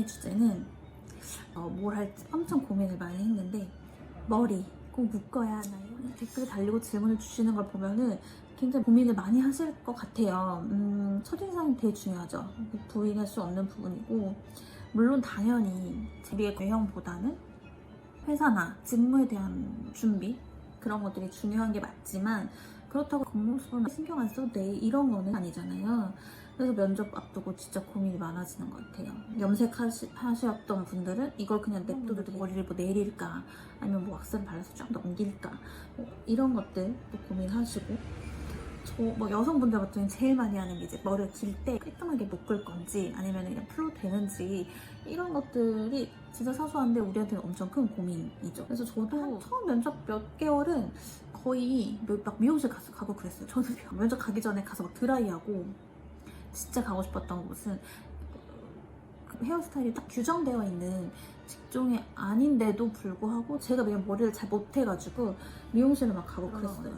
주제는 뭘 할지 엄청 고민을 많이 했는데 머리 꼭 묶어야 하나요? 댓글 달리고 질문을 주시는 걸 보면은 굉장히 고민을 많이 하실 것 같아요. 첫인상이 되게 중요하죠. 부인할 수 없는 부분이고, 물론 당연히 우리의 외형보다는 회사나 직무에 대한 준비 그런 것들이 중요한 게 맞지만, 그렇다고 겉모습을 신경 안 써도 돼 이런 거는 아니잖아요. 그래서 면접 앞두고 진짜 고민이 많아지는 것 같아요. 염색하셨던 분들은 이걸 그냥 냅둬도 머리를 뭐 내릴까, 아니면 뭐 왁스를 발라서 쫙 넘길까, 뭐 이런 것들도 고민하시고, 뭐 여성분들 같은 경우는 제일 많이 하는 게 이제 머리를 길 때 깔끔하게 묶을 건지 아니면 그냥 풀로 되는지, 이런 것들이 진짜 사소한데 우리한테는 엄청 큰 고민이죠. 그래서 저도 처음 면접 몇 개월은 거의 막 미용실 가고 그랬어요. 저는 면접 가기 전에 가서 막 드라이하고, 진짜 가고 싶었던 곳은 그 헤어스타일이 딱 규정되어 있는 직종이 아닌데도 불구하고 제가 그냥 머리를 잘 못해가지고 미용실을 막 가고 그랬어요.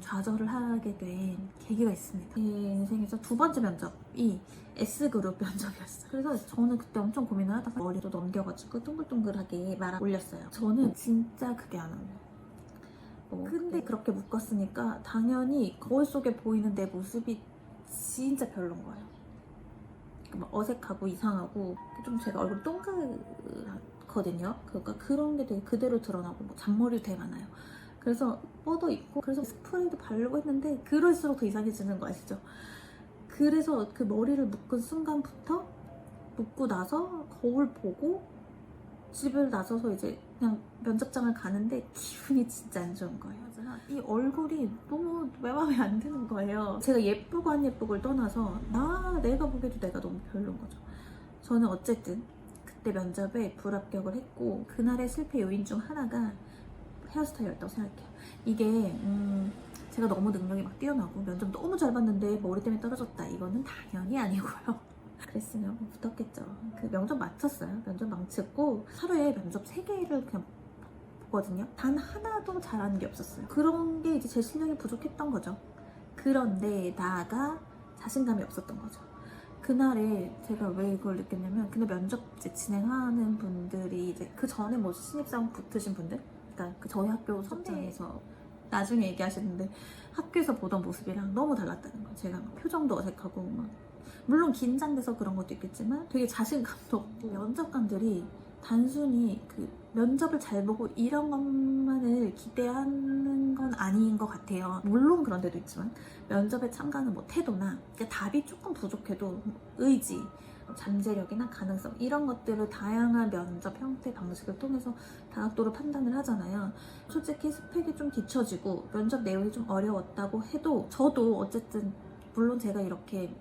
좌절을 하게 된 계기가 있습니다. 제 인생에서 두 번째 면접이 S그룹 면접이었어요. 그래서 저는 그때 엄청 고민을 하다가 머리도 넘겨가지고 동글동글하게 말아 올렸어요. 저는 진짜 그게 안 어울려요. 근데 그렇게 묶었으니까 당연히 거울 속에 보이는 내 모습이 진짜 별론 거예요. 막 어색하고 이상하고, 좀 제가 얼굴 동그랗거든요. 그러니까 그런 게 되게 그대로 드러나고, 뭐 잔머리도 되게 많아요. 그래서 뻗어 있고, 그래서 스프레이도 바르고 했는데 그럴수록 더 이상해지는 거 아시죠? 그래서 그 머리를 묶은 순간부터, 묶고 나서 거울 보고 집을 나서서 이제 그냥 면접장을 가는데 기분이 진짜 안 좋은 거예요. 이 얼굴이 너무 내 맘에 안 드는 거예요. 제가 예쁘고 안 예쁘고를 떠나서 내가 보기에도 내가 너무 별로인 거죠. 저는 어쨌든 그때 면접에 불합격을 했고, 그날의 실패 요인 중 하나가 헤어스타일이었다고 생각해요. 이게 제가 너무 능력이 막 뛰어나고 면접 너무 잘 봤는데 머리 때문에 떨어졌다, 이거는 당연히 아니고요. 그랬으면 뭐 붙었겠죠. 그 면접 마쳤어요. 면접 망쳤고 하루에 면접 3개를 그냥 보거든요. 단 하나도 잘하는 게 없었어요. 그런 게 이제 제 실력이 부족했던 거죠. 그런데 나가 자신감이 없었던 거죠. 그날에 제가 왜 이걸 느꼈냐면, 그날 면접 이제 진행하는 분들이 이제 그 전에 뭐 신입사원 붙으신 분들, 그러니까 그 저희 학교 선배에서 나중에 얘기하시는데 학교에서 보던 모습이랑 너무 달랐다는 거예요. 제가 막 표정도 어색하고, 막 물론 긴장돼서 그런 것도 있겠지만 되게 자신감도 없고, 면접관들이 단순히 그 면접을 잘 보고 이런 것만을 기대하는 건 아닌 것 같아요. 물론 그런 데도 있지만 면접에 참가하는 뭐 태도나 답이 조금 부족해도 의지, 잠재력이나 가능성, 이런 것들을 다양한 면접 형태 방식을 통해서 다각도로 판단을 하잖아요. 솔직히 스펙이 좀 뒤처지고 면접 내용이 좀 어려웠다고 해도, 저도 어쨌든 물론 제가 이렇게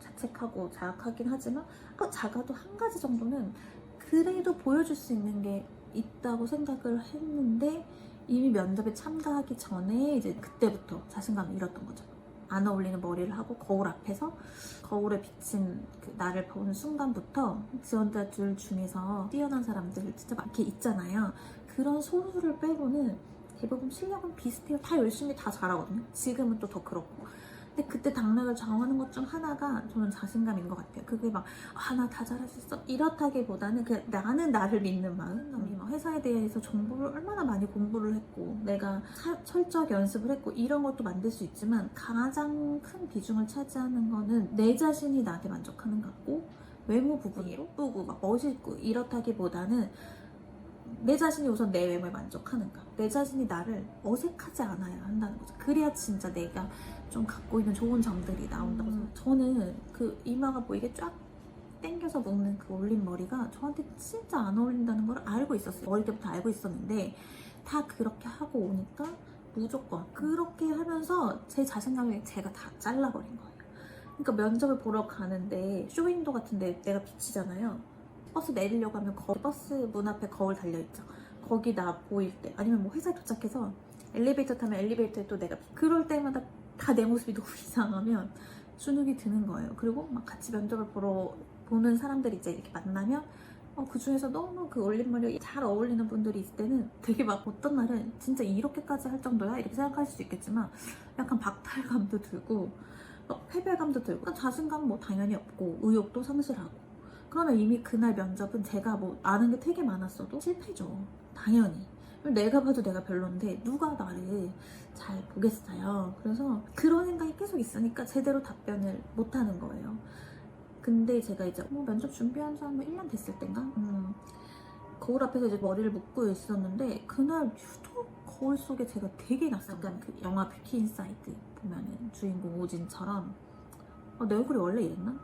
자책하고 자학하긴 하지만 작아도 한 가지 정도는 그래도 보여줄 수 있는 게 있다고 생각을 했는데, 이미 면접에 참가하기 전에 이제 그때부터 자신감을 잃었던 거죠. 안 어울리는 머리를 하고 거울 앞에서 거울에 비친 그 나를 보는 순간부터 지원자들 중에서 뛰어난 사람들 진짜 많게 있잖아요. 그런 소수를 빼고는 대부분 실력은 비슷해요. 다 열심히 다 잘하거든요. 지금은 또 더 그렇고. 근데 그때 당락을 정하는 것 중 하나가 저는 자신감인 것 같아요. 그게 막 나 다 잘할 수 있어 이렇다기보다는 그냥 나는 나를 믿는 마음. 막 회사에 대해서 정보를 얼마나 많이 공부를 했고, 내가 철저하게 연습을 했고, 이런 것도 만들 수 있지만 가장 큰 비중을 차지하는 거는 내 자신이 나한테 만족하는 것 같고, 외모 부분이 예쁘고 막 멋있고 이렇다기보다는 내 자신이 우선 내 외모에 만족하는가, 내 자신이 나를 어색하지 않아야 한다는 거죠. 그래야 진짜 내가 좀 갖고 있는 좋은 점들이 나온다고 생각해요. 저는 그 이마가 보이게 쫙 당겨서 묶는 그 올린 머리가 저한테 진짜 안 어울린다는 걸 알고 있었어요. 어릴 때부터 알고 있었는데 다 그렇게 하고 오니까 무조건 그렇게 하면서 제 자신감을 제가 다 잘라버린 거예요. 그러니까 면접을 보러 가는데 쇼윈도 같은데 내가 비치잖아요. 버스 내리려고 하면 버스 문 앞에 거울 달려있죠. 거기 나 보일 때, 아니면 뭐 회사에 도착해서 엘리베이터 타면 엘리베이터에 또 내가 그럴 때마다 다 내 모습이 너무 이상하면 주눅이 드는 거예요. 그리고 막 같이 면접을 보는 사람들이 이제 이렇게 만나면 그 중에서 너무 그 올림머리 잘 어울리는 분들이 있을 때는 되게 막 어떤 날은 진짜 이렇게까지 할 정도야? 이렇게 생각하실 수 있겠지만 약간 박탈감도 들고 패배감도 들고, 자신감 뭐 당연히 없고 의욕도 상실하고, 그러면 이미 그날 면접은 제가 뭐 아는 게 되게 많았어도 실패죠. 당연히. 내가 봐도 내가 별론데 누가 나를 잘 보겠어요. 그래서 그런 생각이 계속 있으니까 제대로 답변을 못 하는 거예요. 근데 제가 이제 뭐 면접 준비한 지 한 1년 됐을 땐가? 거울 앞에서 이제 머리를 묶고 있었는데 그날 유독 거울 속에 제가 되게 낯선 약간 그 영화 뷰티 인사이드 보면은 주인공 오진처럼 내 얼굴이 원래 이랬나?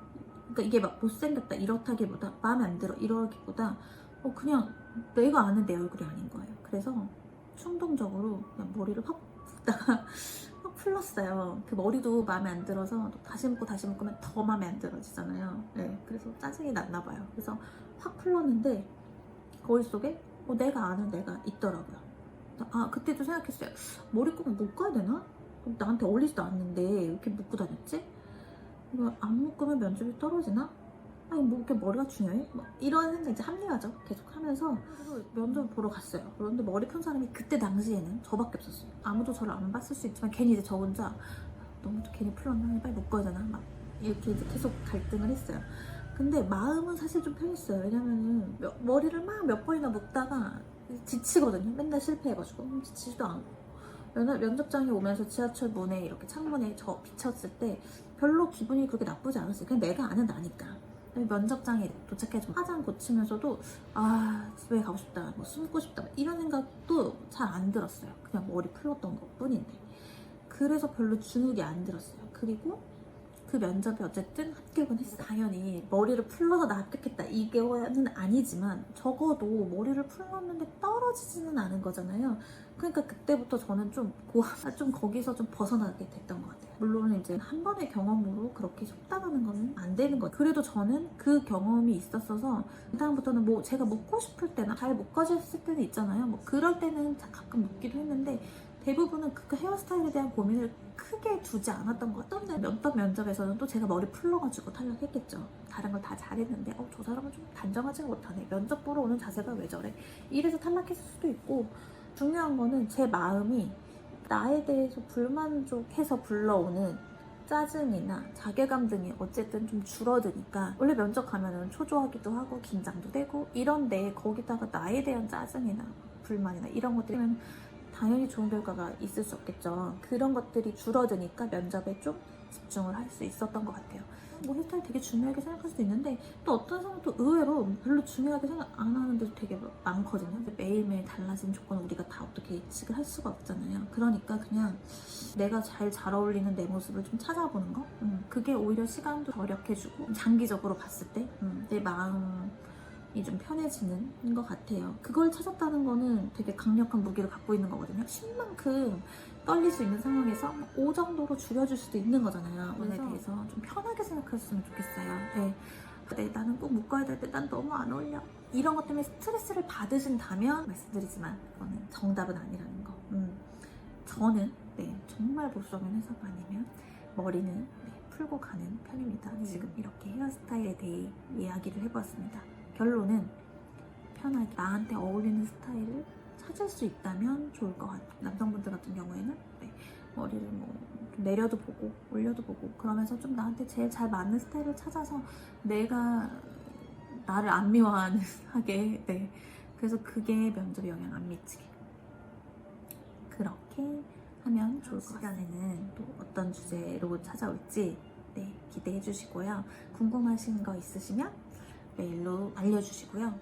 그러니까 이게 막 못생겼다 이렇다기보다 마음에 안 들어 이러기보다 그냥 내가 아는 내 얼굴이 아닌 거예요. 그래서 충동적으로 그냥 머리를 확 붓다가 확 풀렀어요. 그 머리도 마음에 안 들어서 다시 묶으면 더 마음에 안 들어지잖아요. 네, 그래서 짜증이 났나 봐요. 그래서 확 풀렀는데 거울 속에 내가 아는 내가 있더라고요. 그때도 생각했어요. 머리 꼭 묶어야 되나? 나한테 어울리지도 않는데 왜 이렇게 묶고 다녔지? 이거 안 묶으면 면접이 떨어지나? 아니 뭐 이렇게 머리가 중요해? 뭐 이런 생각 이제 합리화죠. 계속 하면서 면접을 보러 갔어요. 그런데 머리 편 사람이 그때 당시에는 저밖에 없었어요. 아무도 저를 안 봤을 수 있지만 괜히 이제 저 혼자 너무 괜히 풀었나? 빨리 묶어야 되나? 막 이렇게 이제 계속 갈등을 했어요. 근데 마음은 사실 좀 편했어요. 왜냐면은 머리를 막 몇 번이나 묶다가 지치거든요. 맨날 실패해가지고 지치지도 않고. 면접장에 오면서 지하철 문에 이렇게 창문에 저 비쳤을 때 별로 기분이 그렇게 나쁘지 않았어요. 그냥 내가 아는 나니까. 면접장에 도착해서 화장 고치면서도 집에 가고 싶다, 뭐 숨고 싶다 이런 생각도 잘 안 들었어요. 그냥 머리 풀었던 것 뿐인데. 그래서 별로 주눅이 안 들었어요. 그리고 그 면접에 어쨌든 합격은 했어요. 당연히 머리를 풀러서 나 합격했다 이게는 아니지만 적어도 머리를 풀렀는데 떨어지지는 않은 거잖아요. 그러니까 그때부터 저는 좀 거기서 좀 벗어나게 됐던 것 같아요. 물론 이제 한 번의 경험으로 그렇게 속단하는 거는 안 되는 거예요. 그래도 저는 그 경험이 있었어서 그다음부터는 뭐 제가 묶고 싶을 때나 잘 묶어졌을 때는 있잖아요. 뭐 그럴 때는 가끔 묶기도 했는데 대부분은 그 헤어스타일에 대한 고민을 크게 두지 않았던 것 같아요. 어떤 면접에서는 또 제가 머리 풀러가지고 탈락했겠죠. 다른 걸 다 잘했는데 저 사람은 좀 단정하지가 못하네. 면접 보러 오는 자세가 왜 저래? 이래서 탈락했을 수도 있고 중요한 거는 제 마음이 나에 대해서 불만족해서 불러오는 짜증이나 자괴감 등이 어쨌든 좀 줄어드니까 원래 면접 가면은 초조하기도 하고 긴장도 되고 이런데 거기다가 나에 대한 짜증이나 불만이나 이런 것들이면 당연히 좋은 결과가 있을 수 없겠죠. 그런 것들이 줄어드니까 면접에 좀 집중을 할 수 있었던 것 같아요. 뭐 헤어스타일 되게 중요하게 생각할 수도 있는데 또 어떤 사람은 또 의외로 별로 중요하게 생각 안 하는데도 되게 많거든요. 매일매일 달라진 조건을 우리가 다 어떻게 예측을 할 수가 없잖아요. 그러니까 그냥 내가 잘 어울리는 내 모습을 좀 찾아보는 거? 그게 오히려 시간도 절약해주고 장기적으로 봤을 때 내 마음이 좀 편해지는 것 같아요. 그걸 찾았다는 거는 되게 강력한 무기를 갖고 있는 거거든요. 10만큼 떨릴 수 있는 상황에서 5 정도로 줄여줄 수도 있는 거잖아요. 그래서 대해서 좀 편하게 생각했으면 좋겠어요. 네, 나는 꼭 묶어야 될 때 난 너무 안 어울려. 이런 것 때문에 스트레스를 받으신다면 말씀드리지만 그거는 정답은 아니라는 거. 저는 정말 보수적인 해석 아니면 머리는 풀고 가는 편입니다. 지금 이렇게 헤어스타일에 대해 이야기를 해보았습니다. 결론은 편하게 나한테 어울리는 스타일을 찾을 수 있다면 좋을 것 같아요. 남성분들 같은 경우에는 머리를 좀 내려도 보고 올려도 보고 그러면서 좀 나한테 제일 잘 맞는 스타일을 찾아서 내가 나를 안 미워하게 그래서 그게 면접에 영향 안 미치게 그렇게 하면 좋을 것 같아요. 시간에는 또 어떤 주제로 찾아올지 기대해 주시고요. 궁금하신 거 있으시면 메일로 알려주시고요.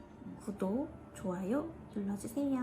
구독, 좋아요 눌러주세요.